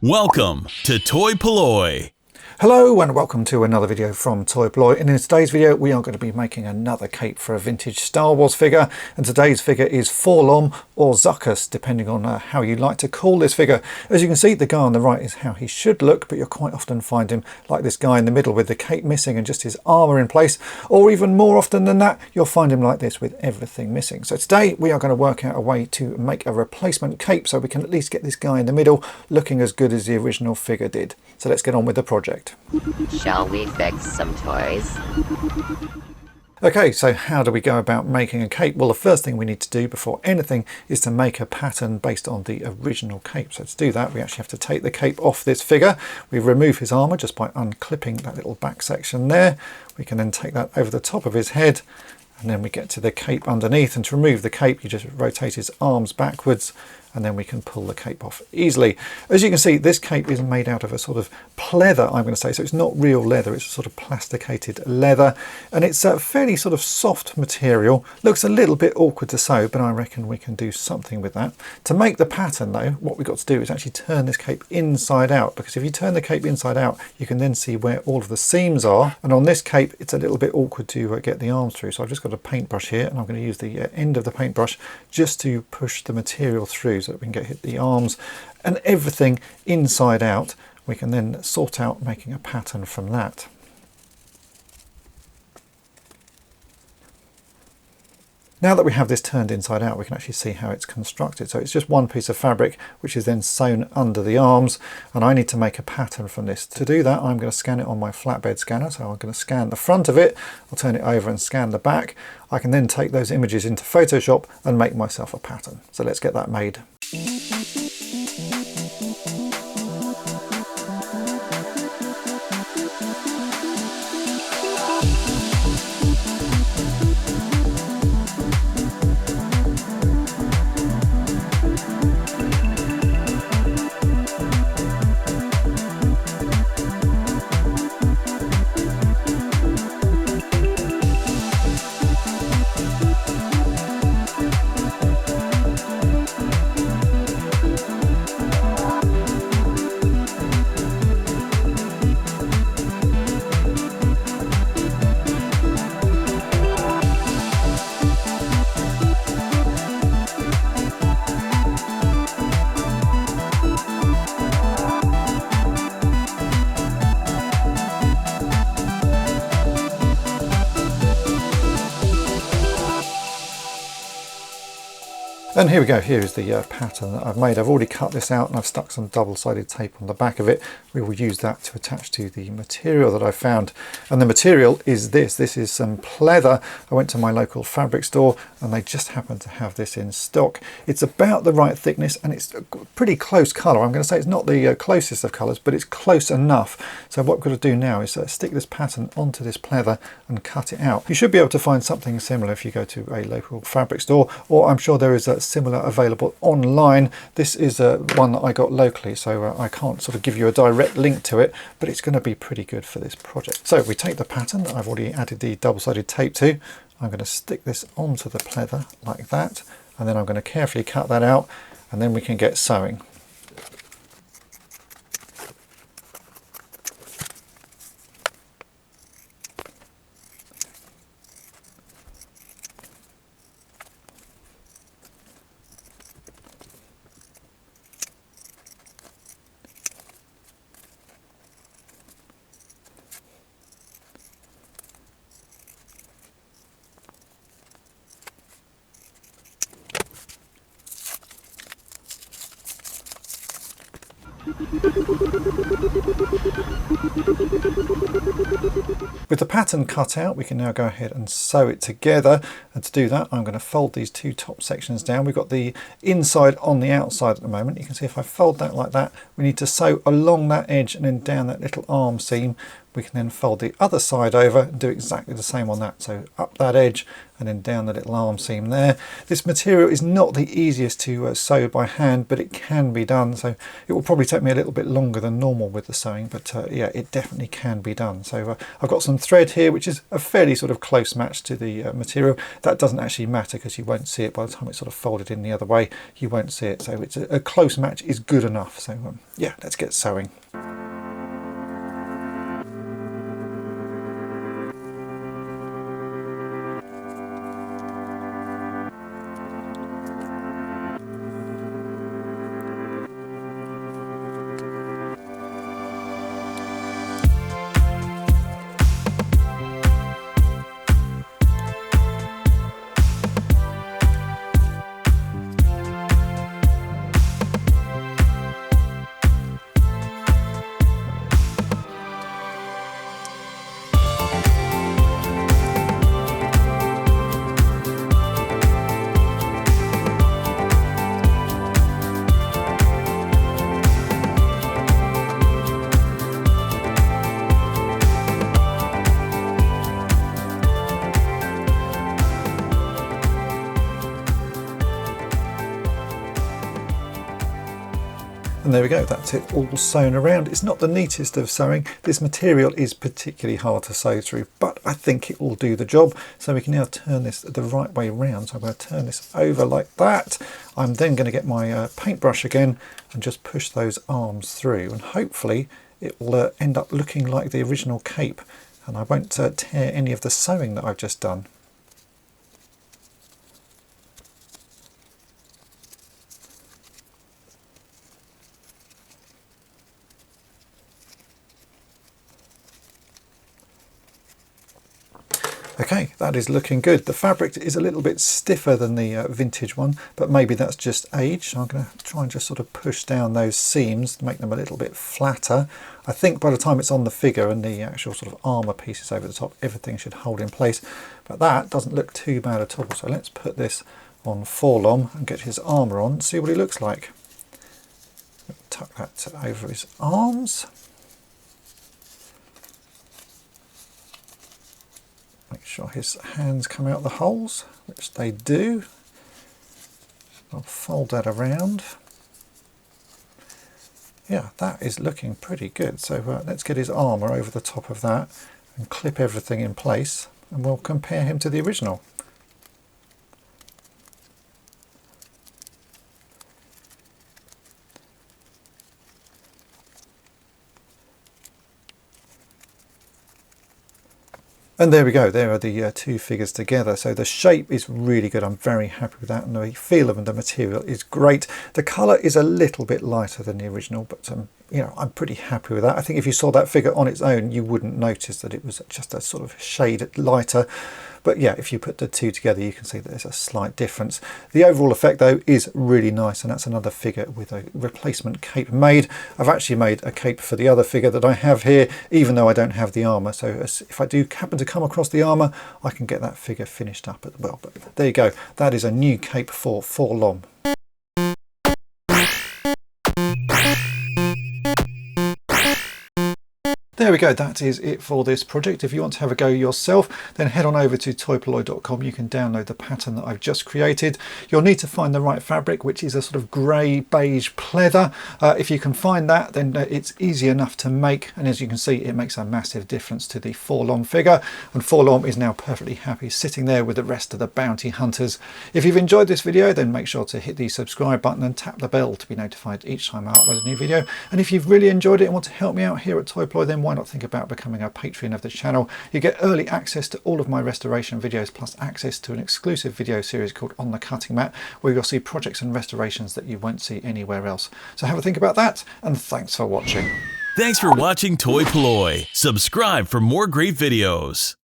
Welcome to toy-polloi. Hello and welcome to another video from toy-polloi, and in today's video we are going to be making another cape for a vintage Star Wars figure, and today's figure is Forlom or Zuckuss, depending on how you like to call this figure. As you can see, the guy on the right is how he should look, but you'll quite often find him like this guy in the middle with the cape missing and just his armour in place, or even more often than that you'll find him like this with everything missing. So today we are going to work out a way to make a replacement cape so we can at least get this guy in the middle looking as good as the original figure did. So let's get on with the project. Shall we fix some toys? Okay, so how do we go about making a cape? Well, the first thing we need to do before anything is to make a pattern based on the original cape. So to do that, we actually have to take the cape off this figure. We remove his armour just by unclipping that little back section there. We can then take that over the top of his head, and then we get to the cape underneath. And to remove the cape, you just rotate his arms backwards, and then we can pull the cape off easily. As you can see, this cape is made out of a sort of pleather, I'm going to say, so it's not real leather, it's a sort of plasticated leather, and it's a fairly sort of soft material. Looks a little bit awkward to sew, but I reckon we can do something with that. To make the pattern though, what we've got to do is actually turn this cape inside out, because if you turn the cape inside out, you can then see where all of the seams are, and on this cape it's a little bit awkward to get the arms through. So I've just got a paintbrush here, and I'm going to use the end of the paintbrush just to push the material through so that we can get the arms and everything inside out. We can then sort out making a pattern from that. Now that we have this turned inside out, we can actually see how it's constructed. So it's just one piece of fabric which is then sewn under the arms, and I need to make a pattern from this. To do that, I'm going to scan it on my flatbed scanner. So I'm going to scan the front of it, I'll turn it over and scan the back. I can then take those images into Photoshop and make myself a pattern. So let's get that made. And here we go, here is the pattern that I've made. I've already cut this out and I've stuck some double-sided tape on the back of it. We will use that to attach to the material that I found. And the material is this. This is some pleather. I went to my local fabric store and they just happen to have this in stock. It's about the right thickness and it's a pretty close colour. I'm going to say it's not the closest of colours, but it's close enough. So what we've got to do now is stick this pattern onto this pleather and cut it out. You should be able to find something similar if you go to a local fabric store, or I'm sure there is a similar available online. This is one that I got locally, so I can't sort of give you a direct link to it, but it's going to be pretty good for this project. So we take the pattern that I've already added the double-sided tape to. I'm going to stick this onto the pleather like that, and then I'm going to carefully cut that out, and then we can get sewing. With the pattern cut out, we can now go ahead and sew it together. And to do that, I'm going to fold these two top sections down. We've got the inside on the outside at the moment. You can see if I fold that like that, we need to sew along that edge and then down that little arm seam. we can then fold the other side over and do exactly the same on that. So up that edge and then down the little arm seam there. This material is not the easiest to sew by hand, but it can be done. So it will probably take me a little bit longer than normal with the sewing, but yeah, it definitely can be done. So I've got some thread here, which is a fairly sort of close match to the material. That doesn't actually matter because you won't see it by the time it's sort of folded in the other way. You won't see it. So it's a close match is good enough. So yeah, let's get sewing. And there we go, that's it all sewn around. It's not the neatest of sewing. This material is particularly hard to sew through, but I think it will do the job. So we can now turn this the right way round. So I'm going to turn this over like that. I'm then going to get my paintbrush again and just push those arms through, and hopefully it will end up looking like the original cape, and I won't tear any of the sewing that I've just done. Okay, that is looking good. The fabric is a little bit stiffer than the vintage one, but maybe that's just age. So I'm going to try and just sort of push down those seams to make them a little bit flatter. I think by the time it's on the figure and the actual sort of armour pieces over the top, everything should hold in place. But that doesn't look too bad at all. So let's put this on Forlom and get his armour on, see what he looks like. Tuck that over his arms. Make sure his hands come out the holes, which they do. I'll fold that around. Yeah, that is looking pretty good. So let's get his armour over the top of that and clip everything in place, and we'll compare him to the original. And there we go, there are the two figures together. So the shape is really good, I'm very happy with that, and the feel of the material is great. The colour is a little bit lighter than the original, but you know, I'm pretty happy with that. I think if you saw that figure on its own, you wouldn't notice that it was just a sort of shade lighter. But yeah, if you put the two together, you can see that there's a slight difference. The overall effect though is really nice, and that's another figure with a replacement cape made. I've actually made a cape for the other figure that I have here, even though I don't have the armour. So if I do happen to come across the armour, I can get that figure finished up as well. But there you go, that is a new cape for Forlom. There we go, that is it for this project. If you want to have a go yourself, then head on over to toy-polloi.com. You can download the pattern that I've just created. You'll need to find the right fabric, which is a sort of grey beige pleather. If you can find that, then it's easy enough to make, and as you can see, it makes a massive difference to the Forlom figure, and Forlom is now perfectly happy sitting there with the rest of the bounty hunters. If you've enjoyed this video, then make sure to hit the subscribe button and tap the bell to be notified each time I upload a new video. And if you've really enjoyed it and want to help me out here at toy-polloi, then why not think about becoming a patron of the channel. You get early access to all of my restoration videos, plus access to an exclusive video series called On the Cutting Mat, where you'll see projects and restorations that you won't see anywhere else. So have a think about that, and thanks for watching. Thanks for watching Toy-Polloi. Subscribe for more great videos.